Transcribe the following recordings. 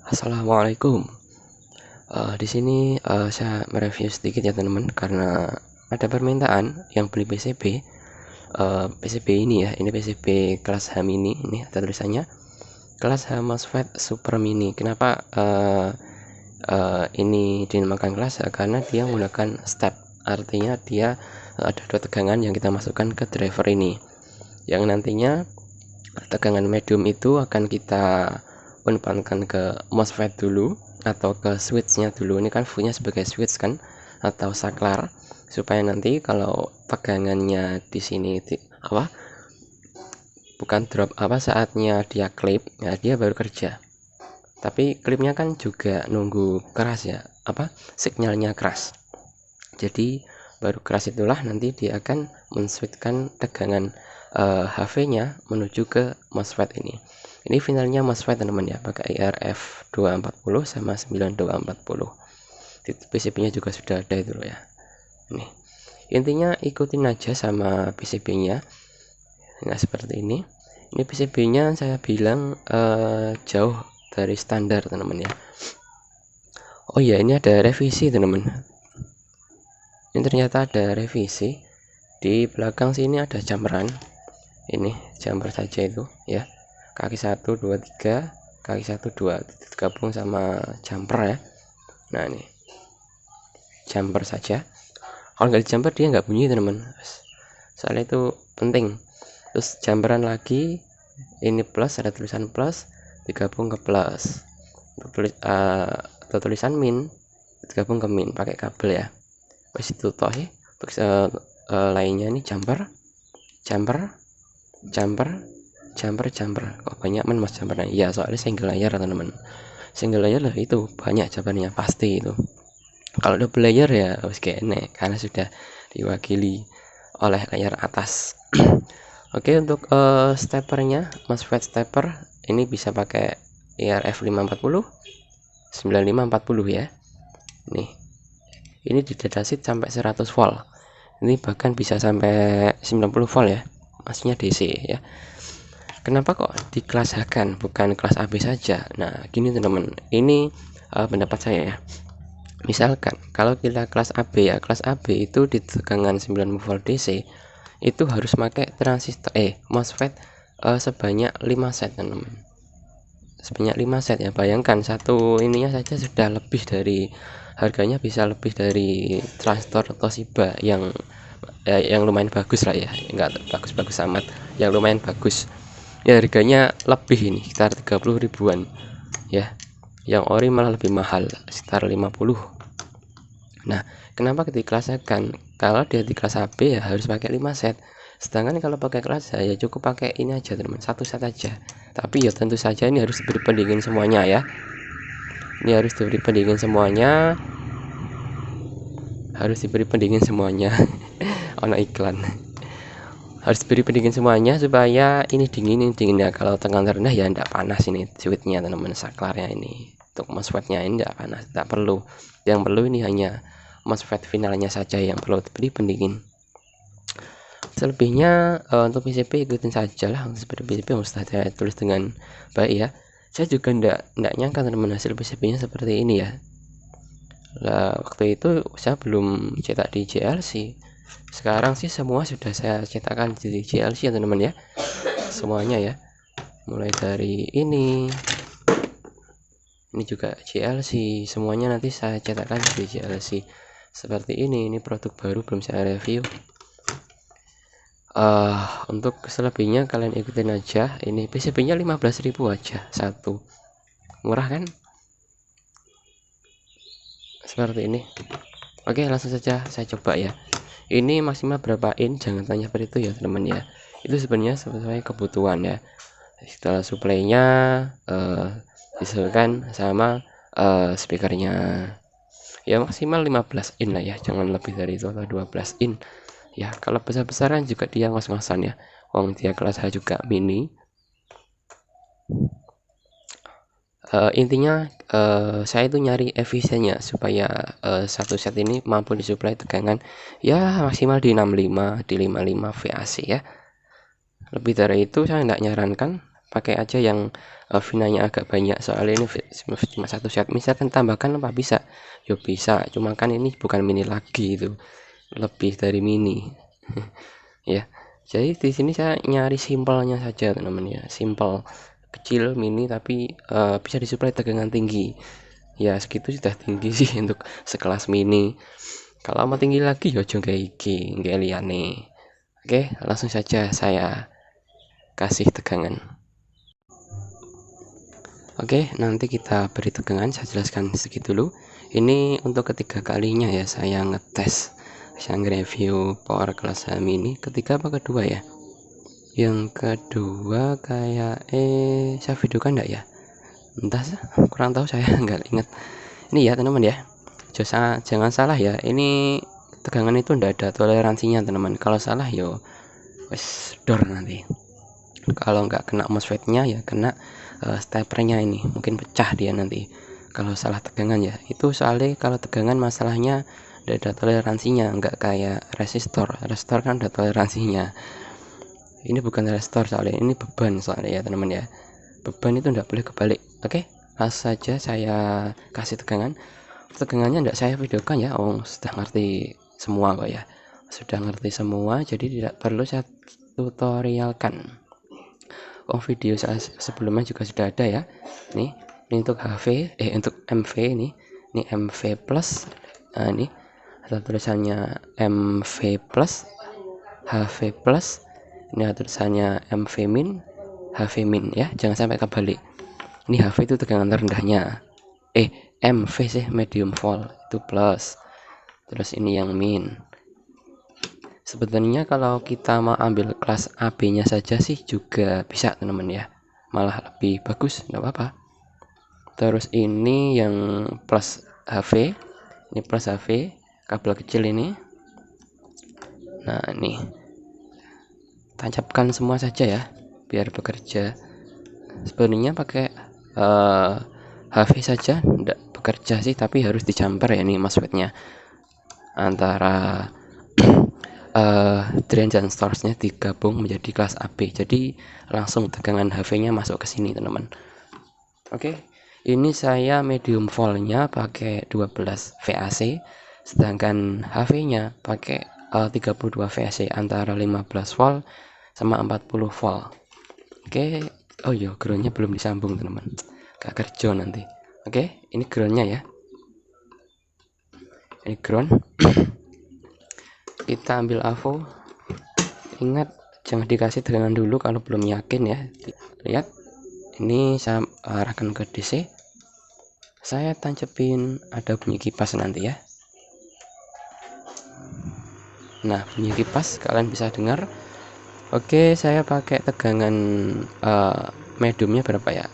Assalamualaikum. Di sini saya mereview sedikit ya teman-teman, karena ada permintaan yang beli PCB. PCB ini ya, ini PCB kelas H mini, ini ada tulisannya kelas H MOSFET Super Mini. Kenapa ini dinamakan kelas H? Karena dia menggunakan step, artinya dia ada 2 tegangan yang kita masukkan ke driver ini, yang nantinya tegangan medium itu akan kita unpankan ke MOSFET dulu atau ke switchnya dulu. Ini kan fungsinya sebagai switch kan, atau saklar, supaya nanti kalau tegangannya di sini bukan drop saatnya dia klip, ya dia baru kerja. Tapi klipnya kan juga nunggu keras ya, sinyalnya keras. Jadi baru keras itulah nanti dia akan menswitchkan tegangan HV-nya menuju ke MOSFET ini. Ini finalnya MOSFET teman-teman ya, pakai IRF 240 sama 9240. Di PCB-nya juga sudah ada itu loh ya. Nih. Intinya ikutin aja sama PCB-nya. Nah, seperti ini. Ini PCB-nya saya bilang jauh dari standar teman-teman ya. Oh iya, ini ada revisi teman-teman. Ini ternyata ada revisi. Di belakang sini ada jumperan. Ini jumper saja itu ya. Kaki 1 2 3, kaki 1 2 digabung sama jumper ya. Nah, ini jumper saja. Kalau nggak di jumper dia nggak bunyi teman-teman, soalnya itu penting. Terus jumperan lagi, ini plus, ada tulisan plus digabung ke plus, atau tulisan min digabung ke min pakai kabel ya. Wes itu toh ya. Lainnya ini jumper. Kok banyak mas jumpernya? Ya soalnya single layer teman-teman. Single layer lah itu banyak jumpernya pasti itu. Kalau double layer ya harus kene, karena sudah diwakili oleh layer atas. Oke, untuk steppernya, MOSFET stepper ini bisa pakai IRF 540 9540 ya. Nih, ini di dataset sampai 100 volt. Ini bahkan bisa sampai 90 volt ya, maksudnya DC ya. Kenapa kok di kelas H kan, bukan kelas AB saja? Nah, gini teman-teman, ini pendapat saya ya. Misalkan kalau kita kelas AB ya, kelas AB itu di tegangan 90 volt DC itu harus pakai transistor MOSFET sebanyak 5 set teman-teman. Sebanyak 5 set ya, bayangkan satu ininya saja sudah lebih dari, harganya bisa lebih dari transistor Toshiba yang lumayan bagus lah ya, enggak bagus-bagus amat, yang lumayan bagus ya, harganya lebih ini sekitar 30 ribuan ya. Yang ori malah lebih mahal, sekitar 50. Nah, kenapa di kelas A kan? Kalau dia di kelas AB ya harus pakai 5 set. Sedangkan kalau pakai kelas A ya cukup pakai ini aja teman, 1 set aja. Tapi ya tentu saja ini harus diberi pendingin semuanya ya. Ini harus diberi pendingin semuanya. Harus diberi pendingin semuanya. Ono iklan. Harus diberi pendingin semuanya supaya ini dingin ya. Kalau tegangan rendah ya enggak panas ini switchnya teman-teman, saklarnya ini. Untuk MOSFET-nya ini enggak panas, enggak perlu. Yang perlu ini hanya MOSFET finalnya saja yang perlu diberi pendingin. Selebihnya untuk PCB ikutin saja lah, seperti PCB harus saya tulis dengan baik ya. Saya juga enggak nyangka teman-teman hasil PCB-nya seperti ini ya. Lah, waktu itu saya belum cetak di JLC. Sekarang sih semua sudah saya cetakkan di JLC ya teman-teman ya. Semuanya ya. Mulai dari ini juga JLC, semuanya nanti saya cetakkan di JLC. Seperti ini produk baru belum saya review. Untuk selebihnya kalian ikutin aja. Ini PCB-nya 15.000 aja satu, murah kan? Seperti ini. Oke, langsung saja saya coba ya. Ini maksimal berapa in, jangan tanya seperti itu ya teman-teman ya. Itu sebenarnya sesuai kebutuhan ya. Setelah suplainya disesuaikan sama speakernya ya, maksimal 15 in lah ya, jangan lebih dari itu, atau 12 in ya. Kalau besar-besaran juga dia ngos-ngosan ya, wong dia kelas H juga mini. Intinya saya itu nyari efisiennya supaya satu set ini mampu disuplai tegangan ya maksimal di 65 di 55 VAC ya. Lebih dari itu saya tidak nyarankan, pakai aja yang finanya agak banyak, soalnya ini cuma satu set. Misalkan tambahkan apa bisa, yo bisa, cuma kan ini bukan mini lagi, itu lebih dari mini. Ya, jadi di sini saya nyari simpelnya saja teman-teman ya, simpel, kecil, mini, tapi bisa disuplai tegangan tinggi. Ya segitu sudah tinggi sih untuk sekelas mini. Kalau mau tinggi lagi ya ojo kayak iki, nggak liyane. Oke, langsung saja saya kasih tegangan. Oke, nanti kita beri tegangan, saya jelaskan sedikit dulu. Ini untuk ketiga kalinya ya saya ngetes, saya nge-review power kelas mini. Ketiga apa kedua ya? Yang kedua kayak saya videokan enggak ya? Entah, kurang tahu, saya nggak ingat. Ini ya teman-teman ya, jangan salah ya, ini tegangan itu enggak ada toleransinya teman-teman. Kalau salah yo wes dor nanti. Kalau nggak kena MOSFET-nya ya kena stepernya, ini mungkin pecah dia nanti kalau salah tegangan ya. Itu soalnya kalau tegangan masalahnya tidak ada toleransinya, nggak kayak resistor kan ada toleransinya. Ini bukan resistor soalnya, ini beban soalnya ya teman-teman ya, beban itu tidak boleh kebalik. Oke, langsung saja saya kasih tegangannya tidak saya videokan ya, sudah ngerti semua kok ya, sudah ngerti semua, jadi tidak perlu saya tutorialkan. Video saya sebelumnya juga sudah ada ya. Ini untuk untuk MV ini MV plus. Nah, ini ada tulisannya MV plus, HV plus. Ini ada tulisannya MV min, HV min ya, jangan sampai kebalik. Ini HV itu tegangan terendahnya. MV sih medium volt itu plus. Terus ini yang min. Sebenarnya kalau kita mau ambil kelas AB nya saja sih juga bisa teman-teman ya, malah lebih bagus, enggak apa-apa. Terus ini yang plus HV, ini plus HV kabel kecil ini. Nah ini tancapkan semua saja ya biar bekerja. Sebenarnya pakai HV saja enggak bekerja sih, tapi harus dicamper ya, ini MOSFET-nya antara drain dan source-nya digabung menjadi kelas AB, jadi langsung tegangan HV-nya masuk ke sini teman-teman. Oke, ini saya medium volt-nya pakai 12 VAC, sedangkan HV-nya pakai 32 VAC, antara 15 volt sama 40 volt. Oke, oh iya, ground-nya belum disambung teman-teman, gak kerja nanti. Oke, ini ground-nya ya, ini ground. Kita ambil AVO, ingat jangan dikasih tegangan dulu kalau belum yakin ya. Lihat, ini saya arahkan ke DC, saya tancepin, ada bunyi kipas nanti ya. Nah, bunyi kipas kalian bisa dengar. Oke, saya pakai tegangan mediumnya berapa ya,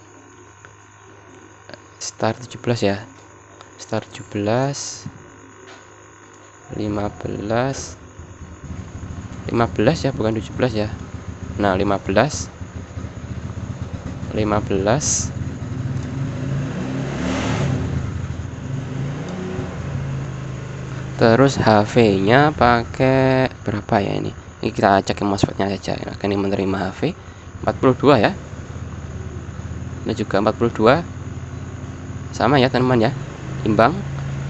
start 17 ya, start 17, 15 ya, bukan 17 ya. Nah 15, terus HV nya pakai berapa ya, ini kita cek MOSFET nya saja ya. Ini menerima HV 42 ya, ini juga 42 sama ya teman-teman ya, imbang.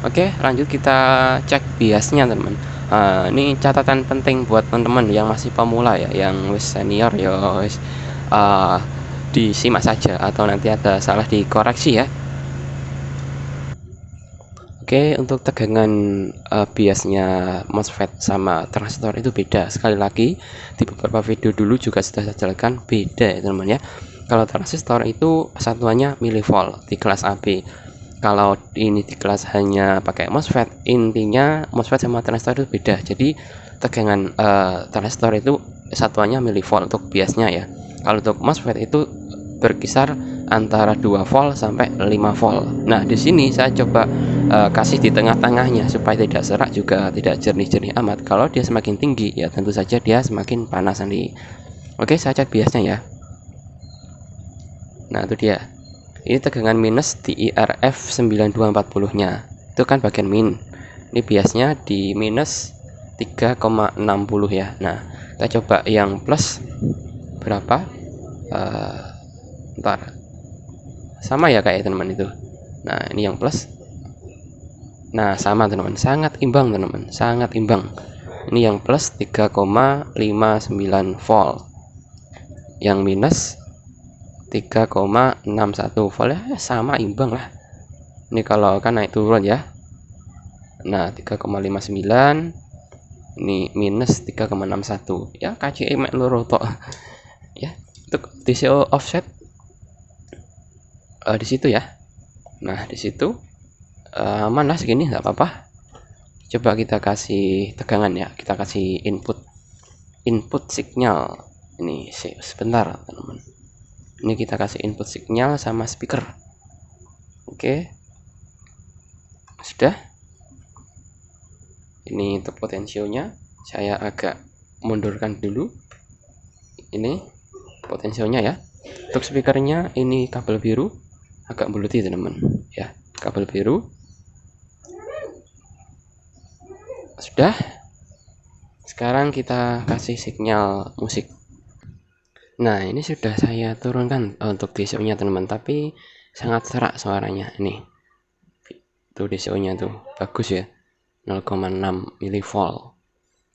Oke, lanjut kita cek biasnya teman. Ini catatan penting buat teman-teman yang masih pemula ya, yang wis senior ya wis disimak saja, atau nanti ada salah dikoreksi ya. Oke, untuk tegangan biasnya MOSFET sama transistor itu beda. Sekali lagi, di beberapa video dulu juga sudah saya jelaskan, beda ya teman-teman ya. Kalau transistor itu satuannya milivolt di kelas AB. Kalau ini di kelas hanya pakai MOSFET, intinya MOSFET sama transistor itu beda. Jadi tegangan transistor itu satuannya milivolt untuk biasnya ya. Kalau untuk MOSFET itu berkisar antara 2 volt sampai 5 volt. Nah, di sini saya coba kasih di tengah-tengahnya supaya tidak serak juga tidak jernih-jernih amat. Kalau dia semakin tinggi ya tentu saja dia semakin panas nanti. Oke, saya cek biasnya ya. Nah, itu dia. Ini tegangan minus di IRF 9240 nya, itu kan bagian min. Ini biasnya di minus 3,60 ya. Nah, kita coba yang plus berapa, ntar sama ya kayak teman itu. Nah ini yang plus. Nah sama teman-teman, sangat imbang teman-teman, sangat imbang. Ini yang plus 3,59 volt, yang minus 3,61 volt, ya sama imbang lah. Ini kalau kan naik turun ya. Nah 3,59, ini minus 3,61, ya KCE mek loro tok ya. Untuk DCO offset di situ ya. Nah di situ aman lah segini, nggak apa-apa. Coba kita kasih tegangan ya, kita kasih input signal. Ini sebentar teman-teman, ini kita kasih input signal sama speaker. Oke, sudah. Ini untuk potensionya saya agak mundurkan dulu. Ini potensionya ya. Untuk speakernya ini kabel biru, agak buluti teman-teman ya, kabel biru. Sudah. Sekarang kita kasih sinyal musik. Nah ini sudah saya turunkan untuk DCO nya teman-teman, tapi sangat serak suaranya. Ini tuh DCO nya tuh bagus ya, 0,6 mV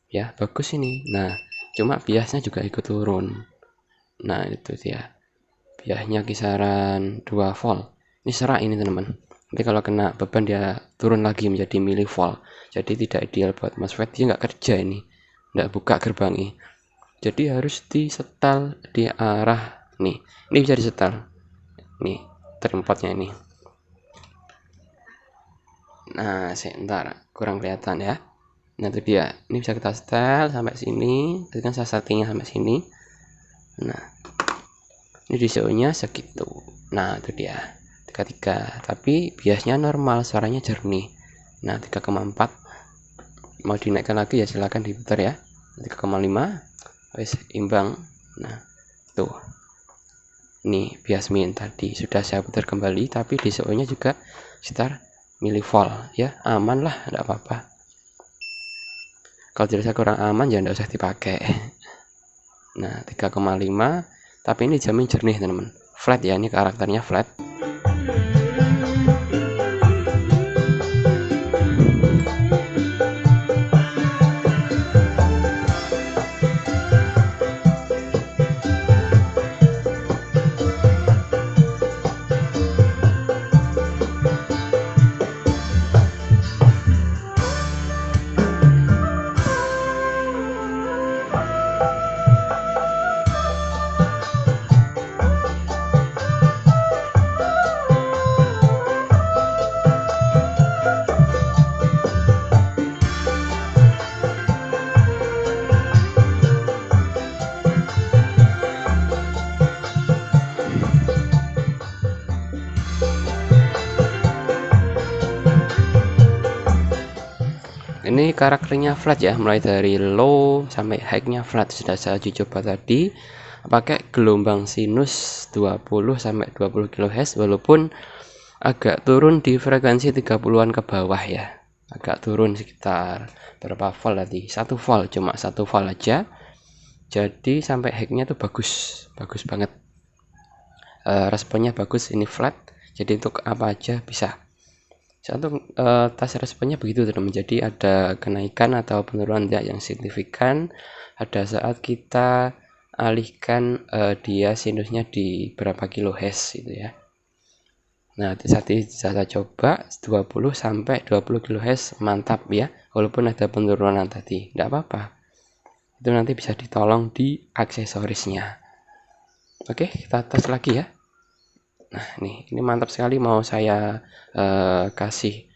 ya, bagus ini. Nah cuma biasnya juga ikut turun. Nah itu dia, biasnya kisaran 2 volt. Ini serak ini teman-teman, nanti kalau kena beban dia turun lagi menjadi milivolt, jadi tidak ideal buat MOSFET. Dia nggak kerja ini, nggak buka gerbangnya, jadi harus disetel di arah nih. Ini bisa disetel nih trimpotnya ini. Nah sebentar, kurang kelihatan ya. Nah itu dia, ini bisa kita setel sampai sini, itu kan settingnya sampai sini. Nah ini DCO nya segitu. Nah itu dia 33, tapi biasnya normal, suaranya jernih. Nah 3,4, mau dinaikkan lagi ya silahkan diputar ya. 3,5 wes imbang. Nah tuh, ini bias min tadi sudah saya putar kembali, tapi DCO nya juga sekitar milivolt ya, aman lah, enggak apa-apa. Kalau dirasa kurang aman ya enggak usah dipakai. Nah 3,5, tapi ini jamin jernih teman-teman, flat ya, ini karakternya flat. Ini karakternya flat ya, mulai dari low sampai high-nya flat. Sudah saya uji coba tadi pakai gelombang sinus 20 sampai 20 kHz, walaupun agak turun di frekuensi 30-an ke bawah ya. Agak turun sekitar berapa volt tadi? 1 volt, cuma 1 volt aja. Jadi sampai high-nya tuh bagus banget. Responnya bagus, ini flat. Jadi untuk apa aja bisa. Untuk tes responnya begitu teman-teman. Jadi ada kenaikan atau penurunan yang signifikan ada saat kita alihkan dia sinusnya di berapa kilohertz itu ya. Nah saat ini saya coba 20 sampai 20 kHz, mantap ya, walaupun ada penurunan tadi, tidak apa-apa, itu nanti bisa ditolong di aksesorisnya. Oke, kita tes lagi ya. Nah ini mantap sekali, mau saya kasih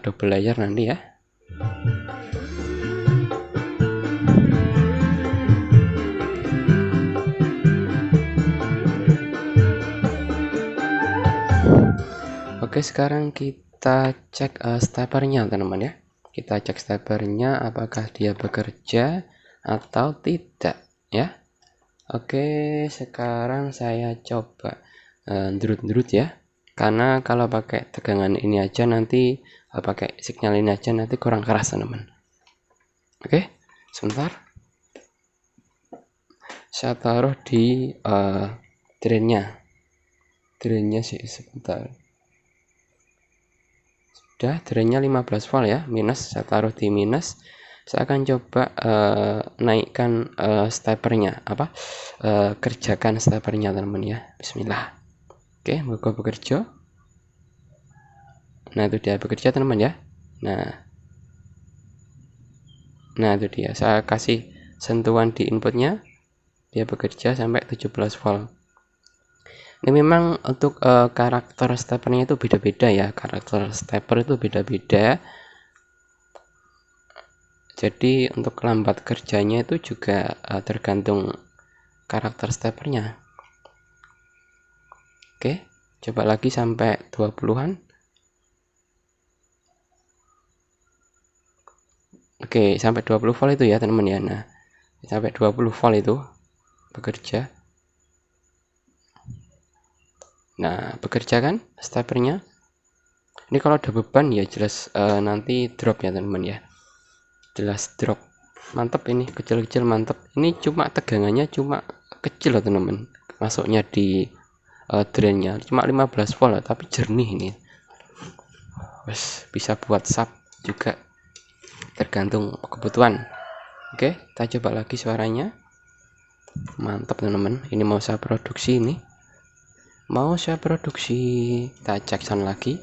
double layer nanti ya. Oke, sekarang kita cek steppernya teman-teman ya. Kita cek steppernya apakah dia bekerja atau tidak ya. Oke, sekarang saya coba ndrut-ndrut ya, karena kalau pakai tegangan ini aja nanti, pakai sinyal ini aja nanti kurang keras teman-teman. Oke, sebentar, saya taruh di drainnya. drainnya sih sebentar. Sudah, drainnya 15 volt ya, minus, saya taruh di minus. Saya akan coba naikkan stepernya, kerjakan stepernya teman-teman ya. Bismillah. Oke, moga bekerja. Nah, itu dia bekerja teman-teman ya. Nah itu dia, saya kasih sentuhan di inputnya, dia bekerja sampai 17 volt. Ini memang untuk karakter steppernya itu beda-beda ya, karakter stepper itu beda-beda. Jadi untuk lambat kerjanya itu juga tergantung karakter steppernya. Oke, coba lagi sampai 20-an. Oke, sampai 20 volt itu ya teman-teman ya. Nah, sampai 20 volt itu bekerja. Nah, bekerja kan steppernya. Ini kalau ada beban ya jelas nanti drop ya teman-teman ya. Jelas drop. Mantap ini, kecil-kecil mantap. Ini cuma tegangannya cuma kecil loh teman-teman. Masuknya di drainnya cuma 15 volt tapi jernih ini. Wes bisa buat sub juga. Tergantung kebutuhan. Oke, kita coba lagi suaranya. Mantap teman-teman. Ini mau saya produksi ini. Mau saya produksi. Kita cek sound lagi.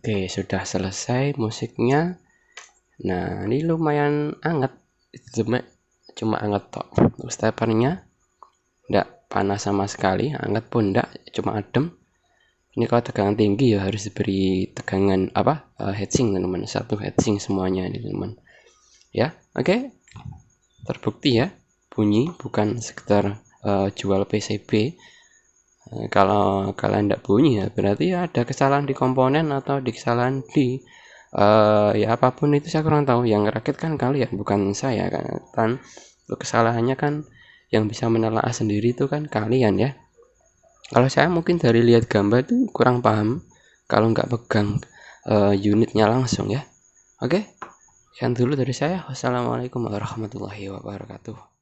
Oke, sudah selesai musiknya. Nah, ini lumayan anget. Cuma anget tok. Steppernya enggak panas sama sekali, anget pun enggak, cuma adem. Ini kalau tegangan tinggi ya harus diberi tegangan heatsink teman-teman, satu heatsink semuanya ini teman-teman. Ya, oke. Terbukti ya, bunyi bukan sekedar jual PCB. Kalau kalian tidak bunyi ya berarti ya ada kesalahan di komponen atau di kesalahan di ya apapun itu, saya kurang tahu. Yang rakit kan kalian bukan saya kan kesalahannya kan yang bisa menelaah sendiri itu kan kalian ya. Kalau saya mungkin dari lihat gambar itu kurang paham kalau nggak pegang unitnya langsung ya. Oke, sekian dulu dari saya. Wassalamualaikum warahmatullahi wabarakatuh.